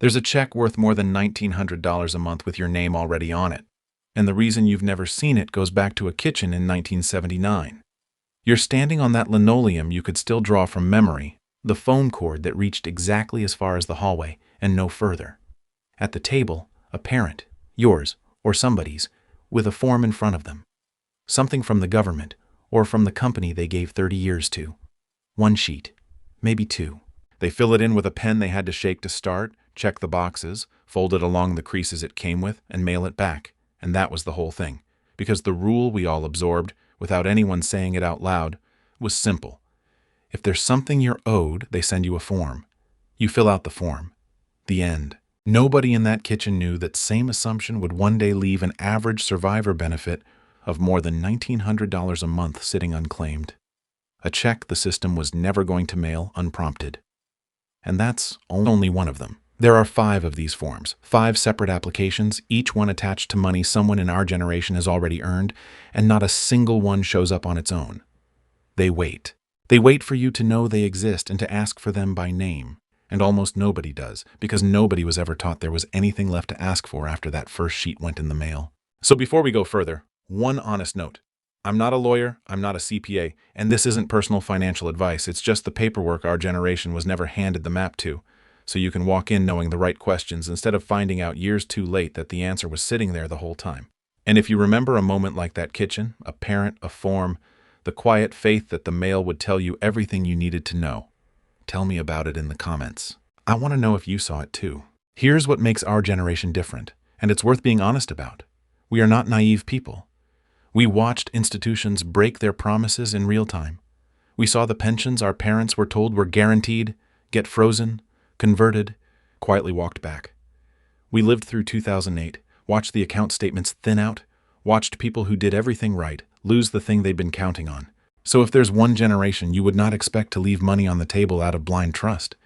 There's a check worth more than $1,900 a month with your name already on it. And the reason you've never seen it goes back to a kitchen in 1979. You're standing on that linoleum you could still draw from memory, the phone cord that reached exactly as far as the hallway and no further. At the table, a parent, yours or somebody's, with a form in front of them. Something from the government or from the company they gave 30 years to. One sheet, maybe two. They fill it in with a pen they had to shake to start, check the boxes, fold it along the creases it came with, and mail it back. And that was the whole thing. Because the rule we all absorbed, without anyone saying it out loud, was simple. If there's something you're owed, they send you a form. You fill out the form. The end. Nobody in that kitchen knew that same assumption would one day leave an average survivor benefit of more than $1,900 a month sitting unclaimed. A check the system was never going to mail unprompted. And that's only one of them. There are 5 of these forms, 5 separate applications, each one attached to money someone in our generation has already earned, and not a single one shows up on its own. They wait. They wait for you to know they exist and to ask for them by name. And almost nobody does, because nobody was ever taught there was anything left to ask for after that first sheet went in the mail. So before we go further, one honest note. I'm not a lawyer, I'm not a CPA, and this isn't personal financial advice. It's just the paperwork our generation was never handed the map to. So you can walk in knowing the right questions instead of finding out years too late that the answer was sitting there the whole time. And if you remember a moment like that kitchen, a parent, a form, the quiet faith that the mail would tell you everything you needed to know, tell me about it in the comments. I want to know if you saw it too. Here's what makes our generation different, and it's worth being honest about. We are not naive people. We watched institutions break their promises in real time. We saw the pensions our parents were told were guaranteed, get frozen, converted, quietly walked back. We lived through 2008, watched the account statements thin out, watched people who did everything right lose the thing they'd been counting on. So if there's one generation you would not expect to leave money on the table out of blind trust,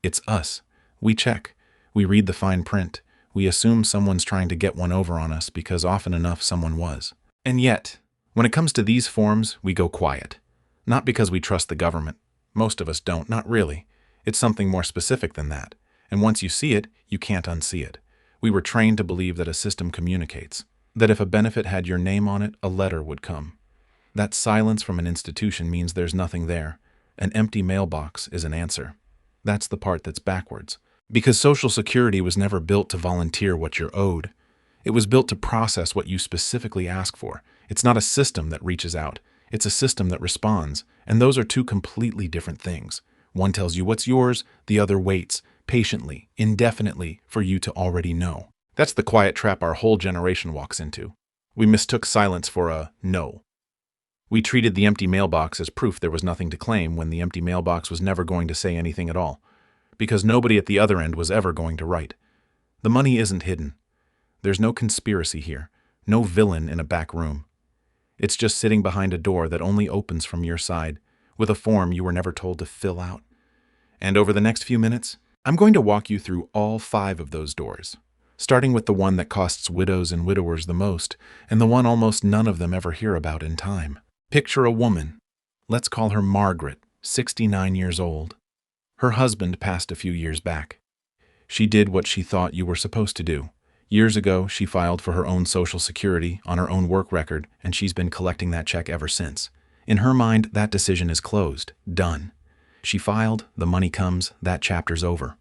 it's us. We check. We read the fine print. We assume someone's trying to get one over on us because often enough someone was. And yet, when it comes to these forms, we go quiet. Not because we trust the government. Most of us don't, not really. It's something more specific than that. And once you see it, you can't unsee it. We were trained to believe that a system communicates. That if a benefit had your name on it, a letter would come. That silence from an institution means there's nothing there. An empty mailbox is an answer. That's the part that's backwards. Because Social Security was never built to volunteer what you're owed. It was built to process what you specifically ask for. It's not a system that reaches out. It's a system that responds. And those are two completely different things. One tells you what's yours, the other waits, patiently, indefinitely, for you to already know. That's the quiet trap our whole generation walks into. We mistook silence for a no. We treated the empty mailbox as proof there was nothing to claim when the empty mailbox was never going to say anything at all. Because nobody at the other end was ever going to write. The money isn't hidden. There's no conspiracy here, no villain in a back room. It's just sitting behind a door that only opens from your side, with a form you were never told to fill out. And over the next few minutes, I'm going to walk you through all 5 of those doors, starting with the one that costs widows and widowers the most, and the one almost none of them ever hear about in time. Picture a woman. Let's call her Margaret, 69 years old. Her husband passed a few years back. She did what she thought you were supposed to do. Years ago, she filed for her own Social Security on her own work record, and she's been collecting that check ever since. In her mind, that decision is closed, done. She filed, the money comes, that chapter's over.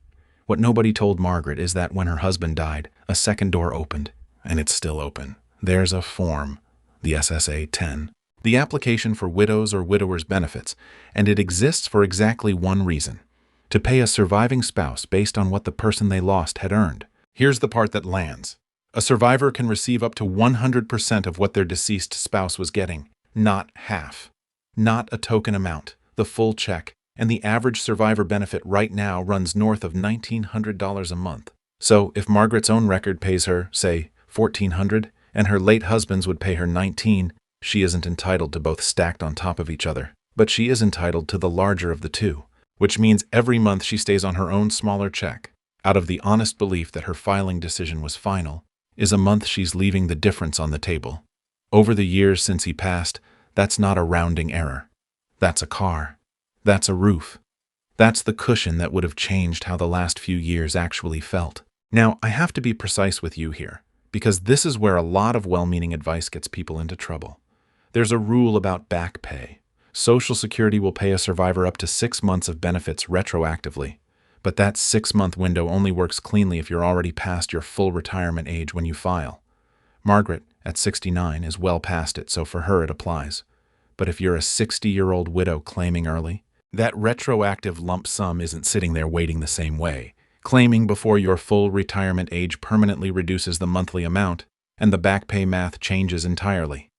What nobody told Margaret is that when her husband died, a second door opened, and it's still open. There's a form, the SSA 10, the application for widows or widowers' benefits, and it exists for exactly one reason: to pay a surviving spouse based on what the person they lost had earned. Here's the part that lands. A survivor can receive up to 100% of what their deceased spouse was getting, not half. Not a token amount, the full check, and the average survivor benefit right now runs north of $1,900 a month. So if Margaret's own record pays her, say, $1,400, and her late husband's would pay her $19, she isn't entitled to both stacked on top of each other. But she is entitled to the larger of the two, which means every month she stays on her own smaller check, out of the honest belief that her filing decision was final, is a month she's leaving the difference on the table. Over the years since he passed, that's not a rounding error. That's a car. That's a roof. That's the cushion that would have changed how the last few years actually felt. Now, I have to be precise with you here, because this is where a lot of well-meaning advice gets people into trouble. There's a rule about back pay. Social Security will pay a survivor up to 6 months of benefits retroactively, but that 6-month window only works cleanly if you're already past your full retirement age when you file. Margaret, at 69, is well past it, so for her it applies. But if you're a 60-year-old widow claiming early, that retroactive lump sum isn't sitting there waiting the same way. Claiming before your full retirement age permanently reduces the monthly amount, and the back pay math changes entirely.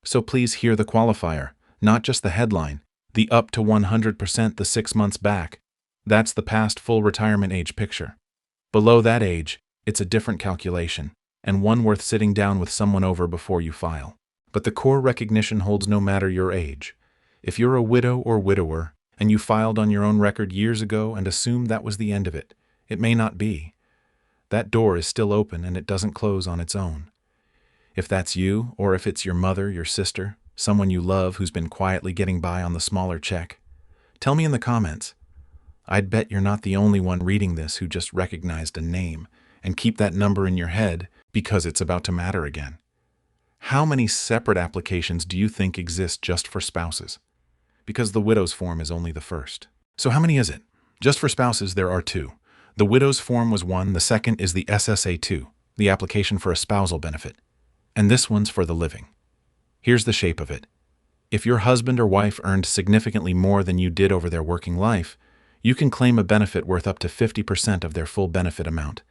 So please hear the qualifier, not just the headline, the up to 100% the 6 months back. That's the past full retirement age picture. Below that age, it's a different calculation, and one worth sitting down with someone over before you file. But the core recognition holds no matter your age. If you're a widow or widower, and you filed on your own record years ago and assumed that was the end of it, it may not be. That door is still open and it doesn't close on its own. If that's you, or if it's your mother, your sister, someone you love who's been quietly getting by on the smaller check, tell me in the comments. I'd bet you're not the only one reading this who just recognized a name, and keep that number in your head because it's about to matter again. How many separate applications do you think exist just for spouses? Because the widow's form is only the first. So how many is it? Just for spouses, there are 2. The widow's form was 1, the second is the SSA-2, the application for a spousal benefit. And this one's for the living. Here's the shape of it. If your husband or wife earned significantly more than you did over their working life, you can claim a benefit worth up to 50% of their full benefit amount,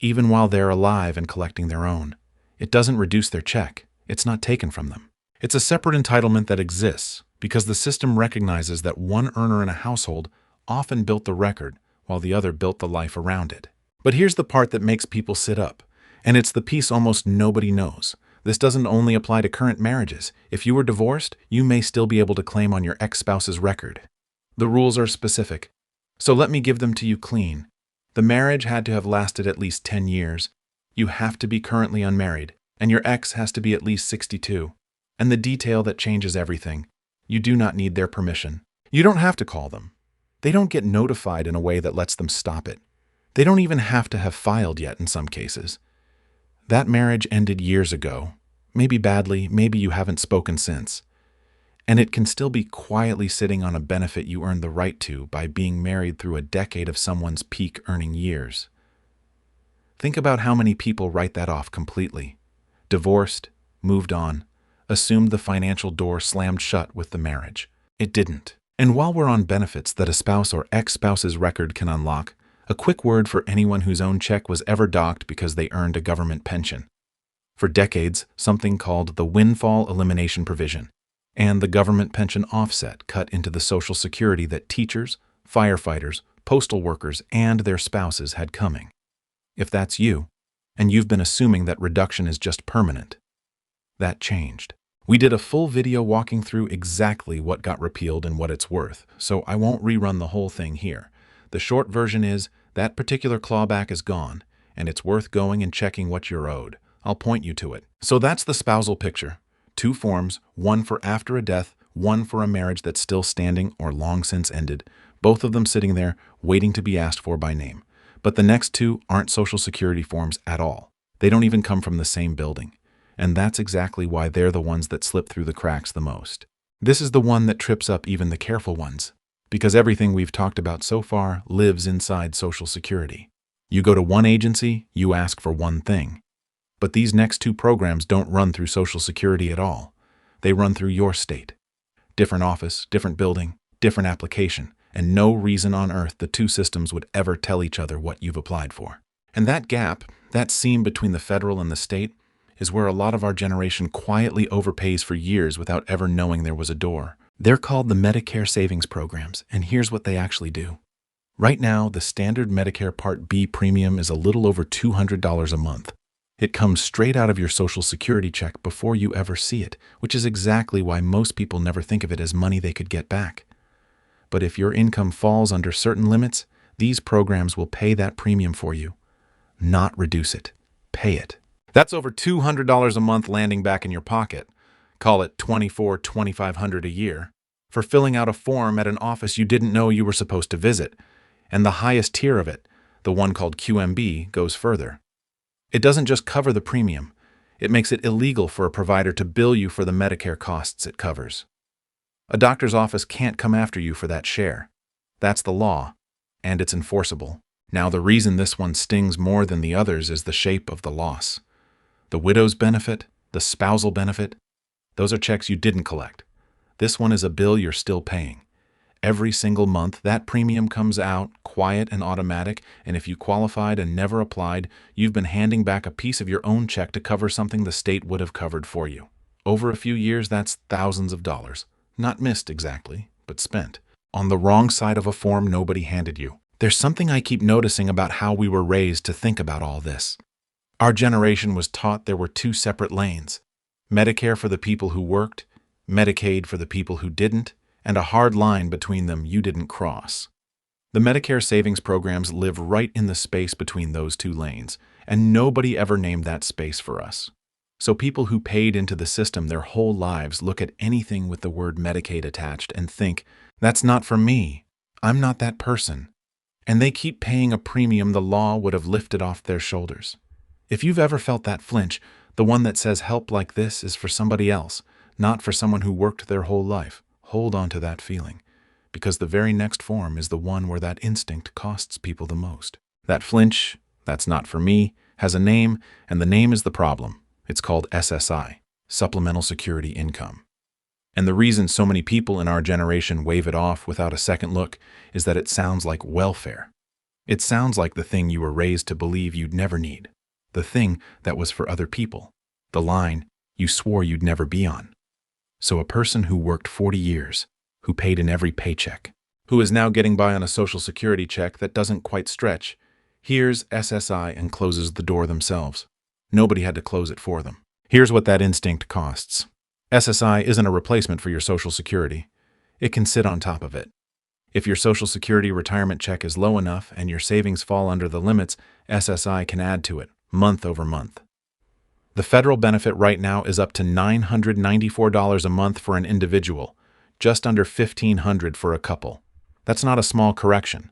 even while they're alive and collecting their own. It doesn't reduce their check. It's not taken from them. It's a separate entitlement that exists because the system recognizes that one earner in a household often built the record while the other built the life around it. But here's the part that makes people sit up, and it's the piece almost nobody knows. This doesn't only apply to current marriages. If you were divorced, you may still be able to claim on your ex-spouse's record. The rules are specific, so let me give them to you clean. The marriage had to have lasted at least 10 years. You have to be currently unmarried, and your ex has to be at least 62. And the detail that changes everything. You do not need their permission. You don't have to call them. They don't get notified in a way that lets them stop it. They don't even have to have filed yet in some cases. That marriage ended years ago. Maybe badly, maybe you haven't spoken since. And it can still be quietly sitting on a benefit you earned the right to by being married through a decade of someone's peak earning years. Think about how many people write that off completely. Divorced, moved on, assumed the financial door slammed shut with the marriage. It didn't. And while we're on benefits that a spouse or ex-spouse's record can unlock, a quick word for anyone whose own check was ever docked because they earned a government pension. For decades, something called the windfall elimination provision and the government pension offset cut into the Social Security that teachers, firefighters, postal workers, and their spouses had coming. If that's you, and you've been assuming that reduction is just permanent, that changed. We did a full video walking through exactly what got repealed and what it's worth, so I won't rerun the whole thing here. The short version is that particular clawback is gone, and it's worth going and checking what you're owed. I'll point you to it. So that's the spousal picture. 2 forms, one for after a death, one for a marriage that's still standing or long since ended, both of them sitting there waiting to be asked for by name. But the next 2 aren't Social Security forms at all. They don't even come from the same building. And that's exactly why they're the ones that slip through the cracks the most. This is the one that trips up even the careful ones, because everything we've talked about so far lives inside Social Security. You go to one agency, you ask for one thing. But these next 2 programs don't run through Social Security at all. They run through your state. Different office, different building, different application, and no reason on earth the 2 systems would ever tell each other what you've applied for. And that gap, that seam between the federal and the state, is where a lot of our generation quietly overpays for years without ever knowing there was a door. They're called the Medicare savings programs, and here's what they actually do. Right now, the standard Medicare Part B premium is a little over $200 a month. It comes straight out of your Social Security check before you ever see it, which is exactly why most people never think of it as money they could get back. But if your income falls under certain limits, these programs will pay that premium for you. Not reduce it. Pay it. That's over $200 a month landing back in your pocket. Call it $2,400–$2,500 a year. for filling out a form at an office you didn't know you were supposed to visit. And the highest tier of it, the one called QMB, goes further. It doesn't just cover the premium. It makes it illegal for a provider to bill you for the Medicare costs it covers. A doctor's office can't come after you for that share. That's the law, and it's enforceable. Now, the reason this one stings more than the others is the shape of the loss. The widow's benefit, the spousal benefit, those are checks you didn't collect. This one is a bill you're still paying. Every single month, that premium comes out, quiet and automatic, and if you qualified and never applied, you've been handing back a piece of your own check to cover something the state would have covered for you. Over a few years, that's thousands of dollars. Not missed exactly, but spent. On the wrong side of a form nobody handed you. There's something I keep noticing about how we were raised to think about all this. Our generation was taught there were two separate lanes. Medicare for the people who worked, Medicaid for the people who didn't, and a hard line between them you didn't cross. The Medicare savings programs live right in the space between those two lanes, and nobody ever named that space for us. So people who paid into the system their whole lives look at anything with the word Medicaid attached and think, that's not for me. I'm not that person. And they keep paying a premium the law would have lifted off their shoulders. If you've ever felt that flinch, the one that says help like this is for somebody else, not for someone who worked their whole life. Hold on to that feeling, because the very next form is the one where that instinct costs people the most. That flinch, that's not for me, has a name, and the name is the problem. It's called SSI, Supplemental Security Income. And the reason so many people in our generation wave it off without a second look is that it sounds like welfare. It sounds like the thing you were raised to believe you'd never need, the thing that was for other people, the line you swore you'd never be on. So a person who worked 40 years, who paid in every paycheck, who is now getting by on a Social Security check that doesn't quite stretch, hears SSI and closes the door themselves. Nobody had to close it for them. Here's what that instinct costs. SSI isn't a replacement for your Social Security. It can sit on top of it. If your Social Security retirement check is low enough and your savings fall under the limits, SSI can add to it, month over month. The federal benefit right now is up to $994 a month for an individual, just under $1,500 for a couple. That's not a small correction.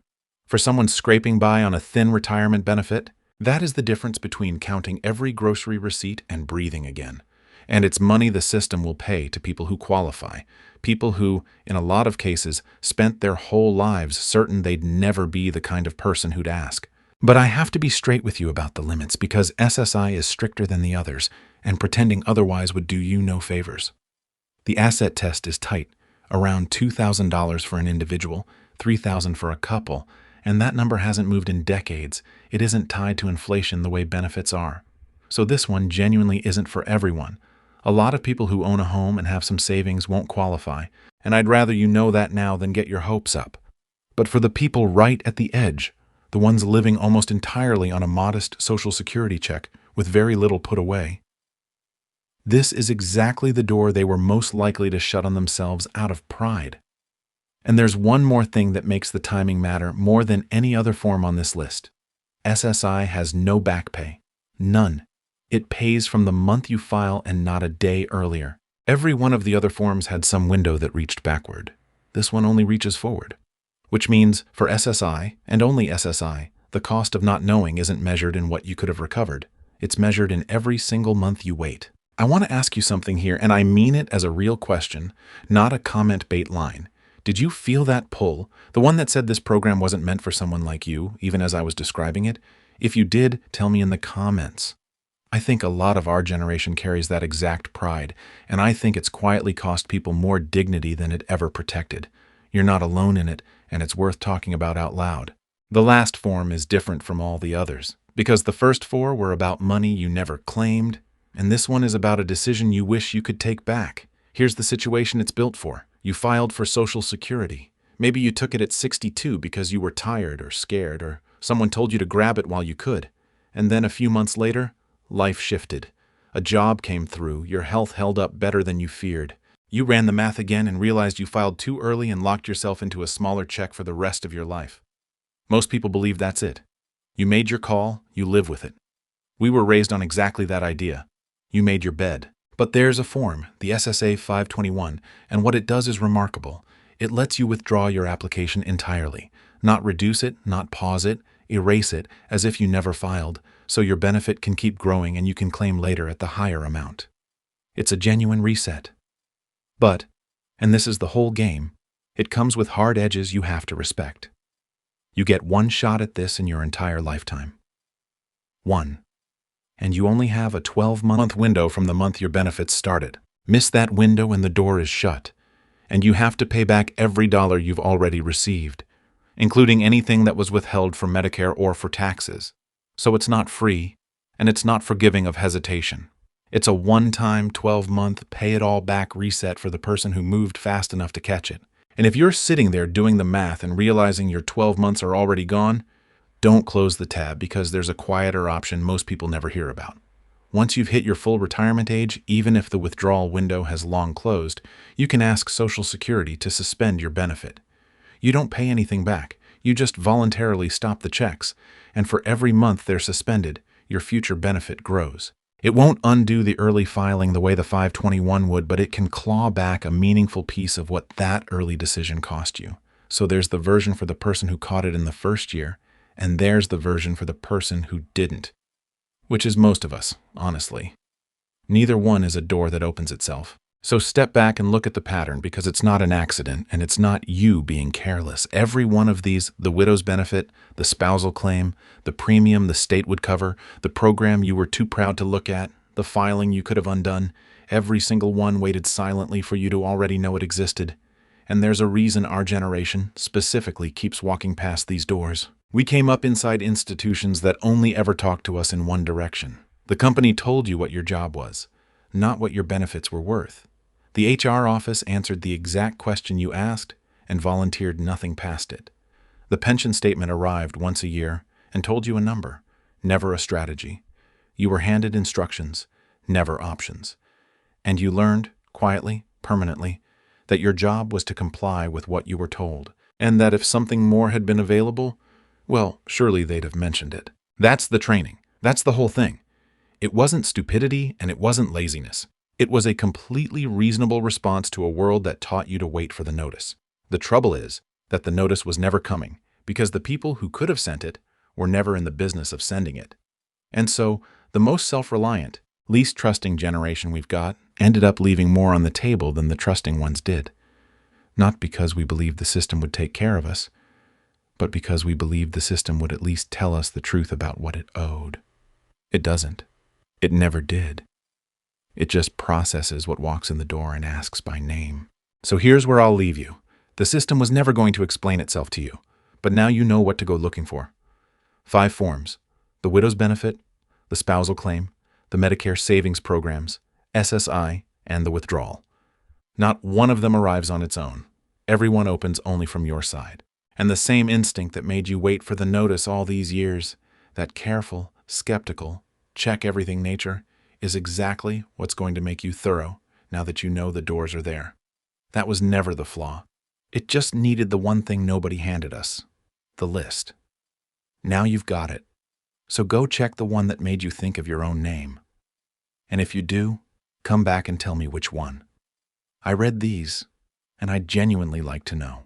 For someone scraping by on a thin retirement benefit, that is the difference between counting every grocery receipt and breathing again. And it's money the system will pay to people who qualify, people who, in a lot of cases, spent their whole lives certain they'd never be the kind of person who'd ask. But I have to be straight with you about the limits because SSI is stricter than the others, and pretending otherwise would do you no favors. The asset test is tight, around $2,000 for an individual, $3,000 for a couple, and that number hasn't moved in decades. It isn't tied to inflation the way benefits are. So this one genuinely isn't for everyone. A lot of people who own a home and have some savings won't qualify, and I'd rather you know that now than get your hopes up. But for the people right at the edge, the ones living almost entirely on a modest Social Security check with very little put away, this is exactly the door they were most likely to shut on themselves out of pride. And there's one more thing that makes the timing matter more than any other form on this list. SSI has no back pay. None. It pays from the month you file and not a day earlier. Every one of the other forms had some window that reached backward. This one only reaches forward. Which means, for SSI, and only SSI, the cost of not knowing isn't measured in what you could have recovered. It's measured in every single month you wait. I want to ask you something here, and I mean it as a real question, not a comment bait line. Did you feel that pull, the one that said this program wasn't meant for someone like you, even as I was describing it? If you did, tell me in the comments. I think a lot of our generation carries that exact pride, and I think it's quietly cost people more dignity than it ever protected. You're not alone in it, and it's worth talking about out loud. The last form is different from all the others, because the first four were about money you never claimed, and this one is about a decision you wish you could take back. Here's the situation it's built for. You filed for Social Security. Maybe you took it at 62 because you were tired or scared, or someone told you to grab it while you could. And then a few months later, life shifted. A job came through, your health held up better than you feared. You ran the math again and realized you filed too early and locked yourself into a smaller check for the rest of your life. Most people believe that's it. You made your call, you live with it. We were raised on exactly that idea. You made your bed. But there's a form, the SSA 521, and what it does is remarkable. It lets you withdraw your application entirely, not reduce it, not pause it, erase it as if you never filed, so your benefit can keep growing and you can claim later at the higher amount. It's a genuine reset. But, and this is the whole game, it comes with hard edges you have to respect. You get one shot at this in your entire lifetime. One. And you only have a 12-month window from the month your benefits started. Miss that window and the door is shut, and you have to pay back every dollar you've already received, including anything that was withheld from Medicare or for taxes. So it's not free, and it's not forgiving of hesitation. It's a one-time 12-month pay-it-all-back reset for the person who moved fast enough to catch it. And if you're sitting there doing the math and realizing your 12 months are already gone, don't close the tab because there's a quieter option most people never hear about. Once you've hit your full retirement age, even if the withdrawal window has long closed, you can ask Social Security to suspend your benefit. You don't pay anything back. You just voluntarily stop the checks, and for every month they're suspended, your future benefit grows. It won't undo the early filing the way the 521 would, but it can claw back a meaningful piece of what that early decision cost you. So there's the version for the person who caught it in the first year, and there's the version for the person who didn't. Which is most of us, honestly. Neither one is a door that opens itself. So step back and look at the pattern because it's not an accident and it's not you being careless. Every one of these, the widow's benefit, the spousal claim, the premium the state would cover, the program you were too proud to look at, the filing you could have undone, every single one waited silently for you to already know it existed. And there's a reason our generation, specifically, keeps walking past these doors. We came up inside institutions that only ever talked to us in one direction. The company told you what your job was, not what your benefits were worth. The HR office answered the exact question you asked and volunteered nothing past it. The pension statement arrived once a year and told you a number, never a strategy. You were handed instructions, never options. And you learned, quietly, permanently, that your job was to comply with what you were told, and that if something more had been available, well, surely they'd have mentioned it. That's the training. That's the whole thing. It wasn't stupidity and it wasn't laziness. It was a completely reasonable response to a world that taught you to wait for the notice. The trouble is that the notice was never coming because the people who could have sent it were never in the business of sending it. And so, the most self-reliant, least trusting generation we've got ended up leaving more on the table than the trusting ones did. Not because we believed the system would take care of us, but because we believed the system would at least tell us the truth about what it owed. It doesn't. It never did. It just processes what walks in the door and asks by name. So here's where I'll leave you. The system was never going to explain itself to you, but now you know what to go looking for. 5 forms: the widow's benefit, the spousal claim, the Medicare savings programs, SSI, and the withdrawal. Not one of them arrives on its own. Everyone opens only from your side. And the same instinct that made you wait for the notice all these years, that careful, skeptical, check-everything nature, is exactly what's going to make you thorough now that you know the doors are there. That was never the flaw. It just needed the one thing nobody handed us: the list. Now you've got it. So go check the one that made you think of your own name. And if you do, come back and tell me which one. I read these, and I'd genuinely like to know.